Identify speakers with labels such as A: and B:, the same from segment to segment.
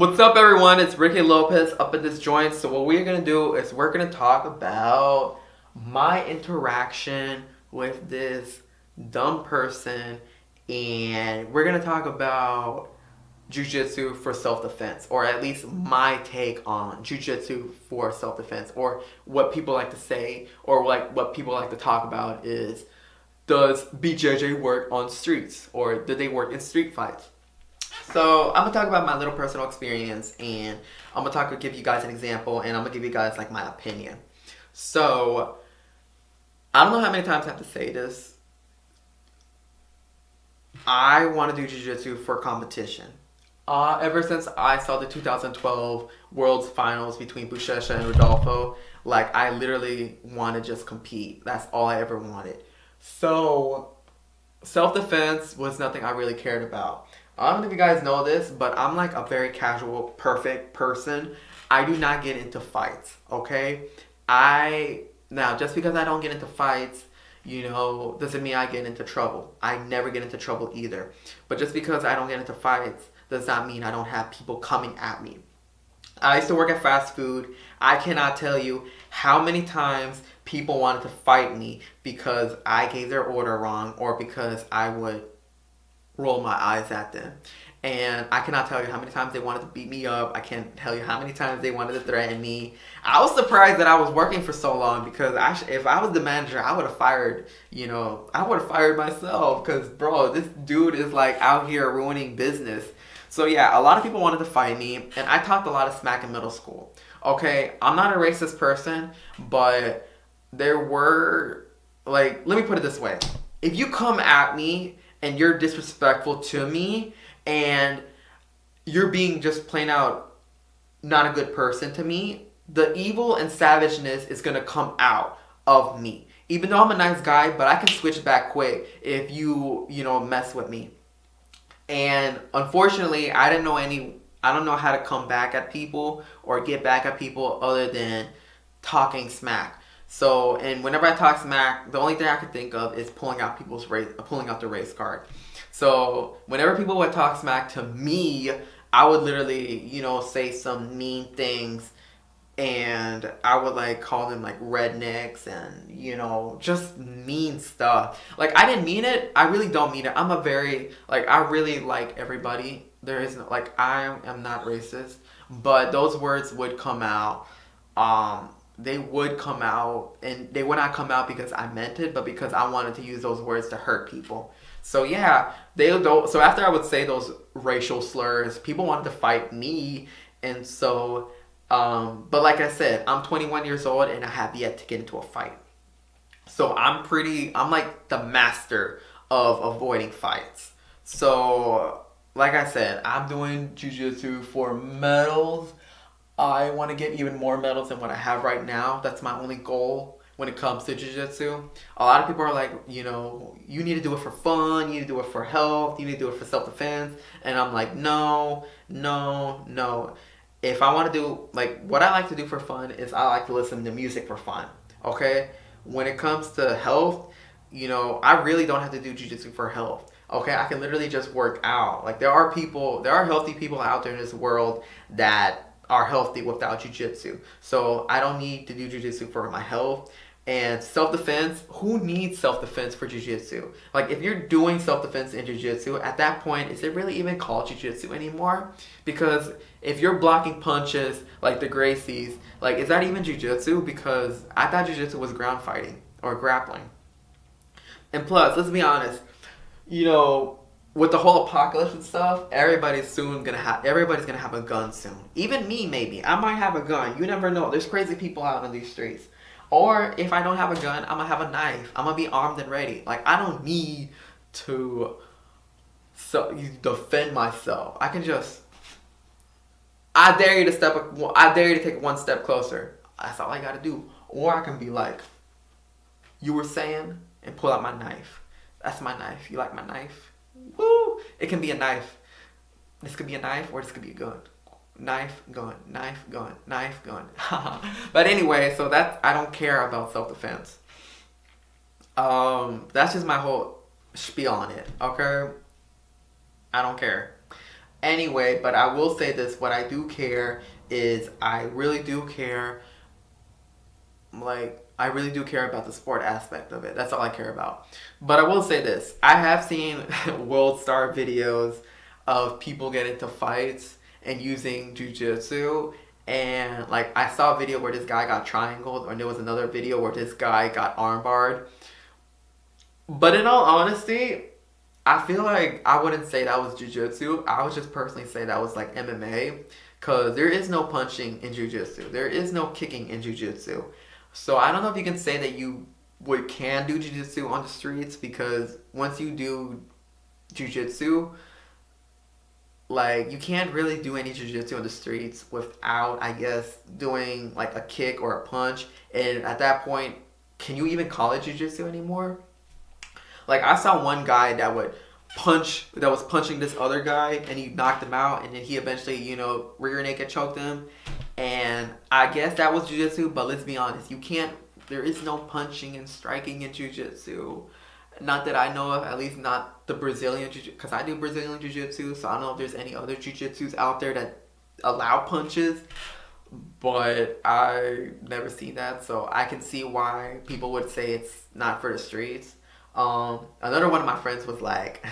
A: What's up, everyone? It's Ricky Lopez up at this joint. So what we're gonna do is we're gonna talk about my interaction with this dumb person, and we're gonna talk about Jiu-Jitsu for self-defense, or at least my take on Jiu-Jitsu for self-defense, or what people like to say, or like what people like to talk about is, does BJJ work on streets, or do they work in street fights? So I'm gonna talk about my little personal experience, and give you guys an example, and I'm gonna give you guys like my opinion. So I don't know how many times I have to say this. I want to do jiu-jitsu for competition. Ever since I saw the 2012 World's Finals between Buchecha and Rodolfo, like I literally want to just compete. That's all I ever wanted. So self-defense was nothing I really cared about. I don't know if you guys know this, but I'm like a very casual, perfect person. I do not get into fights, okay? Now, just because I don't get into fights, doesn't mean I get into trouble. I never get into trouble either. But just because I don't get into fights does not mean I don't have people coming at me. I used to work at fast food. I cannot tell you how many times people wanted to fight me because I gave their order wrong, or because I would roll my eyes at them. And I cannot tell you how many times they wanted to beat me up. I can't tell you how many times they wanted to threaten me. I was surprised that I was working for so long, because if I was the manager, I would have fired, I would have fired myself, because, bro, this dude is like out here ruining business. So yeah, a lot of people wanted to fight me, and I talked a lot of smack in middle school. Okay, I'm not a racist person, but there were, like, let me put it this way. If you come at me and you're disrespectful to me, and you're being just plain out not a good person to me, the evil and savageness is going to come out of me. Even though I'm a nice guy, but I can switch back quick if you mess with me. And unfortunately, I don't know how to come back at people or get back at people other than talking smack. So, and whenever I talk smack, the only thing I can think of is pulling out the race card. So, whenever people would talk smack to me, I would literally, say some mean things, and I would like call them like rednecks and, just mean stuff. Like, I didn't mean it. I really don't mean it. I really like everybody. There is no, like, I am not racist, but those words would come out. They would come out, and they would not come out because I meant it, but because I wanted to use those words to hurt people. So yeah, so after I would say those racial slurs, people wanted to fight me, and so, but like I said, I'm 21 years old, and I have yet to get into a fight. So I'm like the master of avoiding fights. So, like I said, I'm doing jiu-jitsu for medals. I want to get even more medals than what I have right now. That's my only goal when it comes to jiu-jitsu. A lot of people are like, you need to do it for fun, you need to do it for health, you need to do it for self-defense. And I'm like, no. If I want to do, like, what I like to do for fun is I like to listen to music for fun, okay? When it comes to health, I really don't have to do jiu-jitsu for health. Okay, I can literally just work out. Like, there are healthy people out there in this world that are healthy without jiu-jitsu. So I don't need to do jiu-jitsu for my health. And self-defense, who needs self-defense for jiu-jitsu? Like, if you're doing self-defense in jiu-jitsu, at that point, is it really even called jiu-jitsu anymore? Because if you're blocking punches like the Gracies, like, is that even jiu-jitsu? Because I thought jiu-jitsu was ground fighting or grappling. And plus, let's be honest, with the whole apocalypse and stuff, everybody's gonna have a gun soon. Even me, maybe. I might have a gun. You never know. There's crazy people out on these streets. Or if I don't have a gun, I'm gonna have a knife. I'm gonna be armed and ready. Like, I don't need to defend myself. I dare you to take one step closer. That's all I gotta do. Or I can be like, you were saying, and pull out my knife. That's my knife. You like my knife? Woo! It can be a knife. This could be a knife, or this could be a gun. Knife, gun, knife, gun, knife, gun. But anyway, so I don't care about self-defense. That's just my whole spiel on it, okay? I don't care. Anyway, but I will say this: what I do care is I really do care. Like, I really do care about the sport aspect of it. That's all I care about. But I will say this: I have seen world star videos of people getting into fights and using jujitsu. And like, I saw a video where this guy got triangled, and there was another video where this guy got armbarred. But in all honesty, I feel like I wouldn't say that was jujitsu. I would just personally say that was like MMA, because there is no punching in jujitsu. There is no kicking in jujitsu. So I don't know if you can say that you can do jujitsu on the streets, because once you do jujitsu, like, you can't really do any jujitsu on the streets without, I guess, doing like a kick or a punch. And at that point, can you even call it jujitsu anymore? Like, I saw one guy that was punching this other guy, and he knocked him out, and then he eventually, rear naked choked him. And I guess that was jiu-jitsu, but let's be honest, there is no punching and striking in jiu-jitsu. Not that I know of, at least not the Brazilian jiu-jitsu, because I do Brazilian jiu-jitsu, so I don't know if there's any other jiu-jitsus out there that allow punches. But I never seen that, so I can see why people would say it's not for the streets. Another one of my friends was like,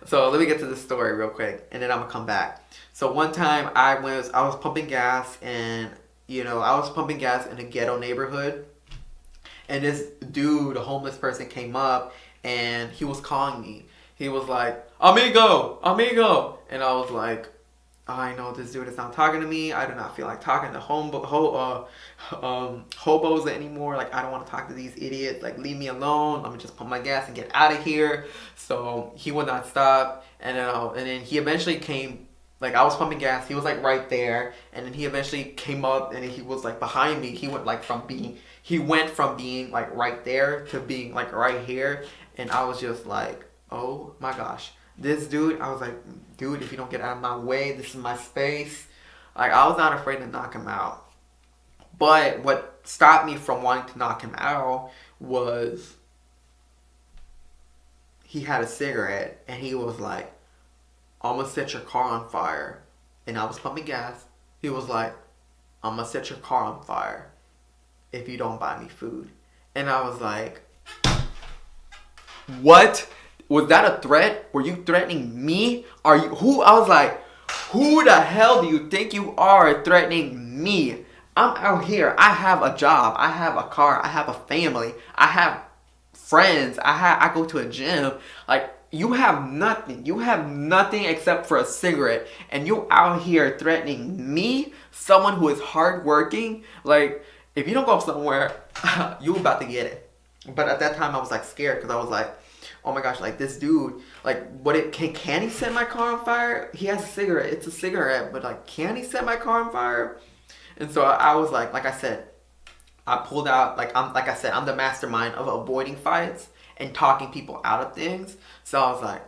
A: so let me get to this story real quick, and then I'm gonna come back. So one time I was pumping gas, and I was pumping gas in a ghetto neighborhood, and this dude, a homeless person, came up, and he was calling me. He was like, "Amigo, amigo," and I was like, I know this dude is not talking to me. I do not feel like talking to hobos anymore. Like, I don't want to talk to these idiots. Like, leave me alone. Let me just pump my gas and get out of here. So he would not stop. And then he eventually came. Like, I was pumping gas. He was like right there. And then he eventually came up, and he was like behind me. He went from being like right there to being like right here. And I was just like, oh my gosh. This dude, I was like, dude, if you don't get out of my way, this is my space. Like, I was not afraid to knock him out. But what stopped me from wanting to knock him out was he had a cigarette, and he was like, I'm gonna set your car on fire. And I was pumping gas. He was like, I'm gonna set your car on fire if you don't buy me food. And I was like, what? Was that a threat? Were you threatening me? Are you who? I was like, who the hell do you think you are threatening me? I'm out here. I have a job. I have a car. I have a family. I have friends. I go to a gym. Like, you have nothing. You have nothing except for a cigarette. And you out here threatening me? Someone who is hardworking? Like, if you don't go somewhere, you about to get it. But at that time, I was like scared, because I was like, oh my gosh, like, this dude, like, can he set my car on fire? He has a cigarette. It's a cigarette, but like, can he set my car on fire? And so I was like I said, I pulled out, I'm the mastermind of avoiding fights and talking people out of things. So I was like,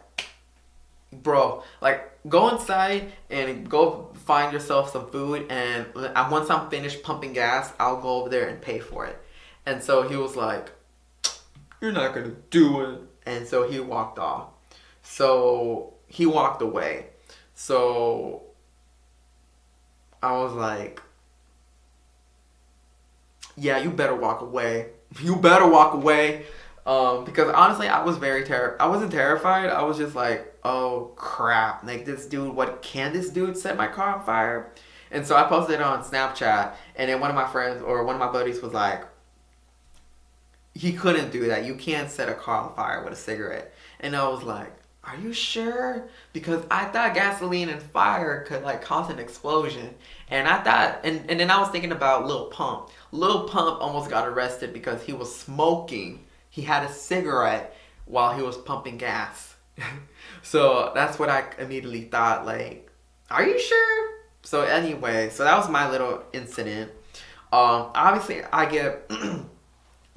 A: bro, like, go inside and go find yourself some food, and once I'm finished pumping gas, I'll go over there and pay for it. And so he was like, you're not gonna do it. And so he walked off. So he walked away. So I was like, yeah, you better walk away. You better walk away. Because honestly, I was I wasn't terrified. I was just like, oh crap. Like, this dude, can this dude set my car on fire? And so I posted it on Snapchat, and then one of my friends or one of my buddies was like, he couldn't do that. You can't set a car on fire with a cigarette. And I was like, are you sure? Because I thought gasoline and fire could like cause an explosion. And I thought, and then I was thinking about Lil Pump. Lil Pump almost got arrested because he was smoking. He had a cigarette while he was pumping gas. So that's what I immediately thought, like, are you sure? So anyway, so that was my little incident. Obviously I get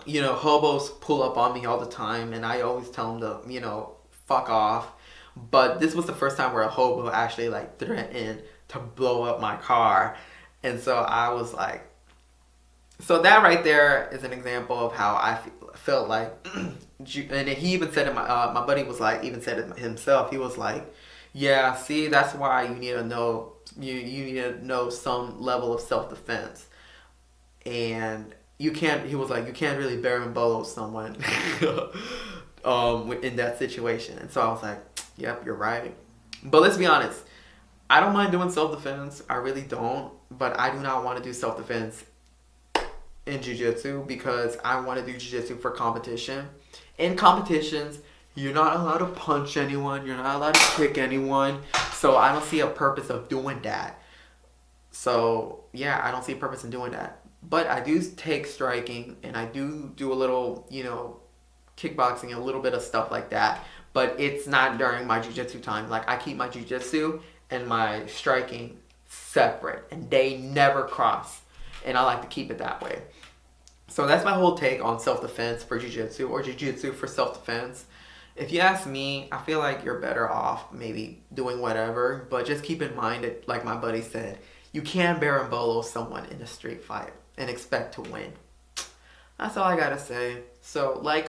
A: hobos pull up on me all the time, and I always tell them to, fuck off. But this was the first time where a hobo actually like threatened to blow up my car. And so I was like, so that right there is an example of how I felt like, and he even said it, my buddy was like, even said it himself. He was like, Yeah, see, that's why you need to know some level of self defense. And you can't he was like, you can't really bear and bolo someone in that situation. And so I was like, yep, you're right. But let's be honest, I don't mind doing self defense. I really don't. But I do not want to do self defense in jiu-jitsu because I want to do jiu-jitsu for competition. In competitions, you're not allowed to punch anyone, you're not allowed to kick anyone. So I don't see a purpose of doing that. So yeah, I don't see a purpose in doing that. But I do take striking and I do a little, kickboxing, a little bit of stuff like that. But it's not during my jiu-jitsu time. Like I keep my jiu-jitsu and my striking separate and they never cross. And I like to keep it that way. So that's my whole take on self-defense for jiu-jitsu or jiu-jitsu for self-defense. If you ask me, I feel like you're better off maybe doing whatever, but just keep in mind that, like my buddy said, you can berimbolo someone in a street fight and expect to win. That's all I gotta say. So, like,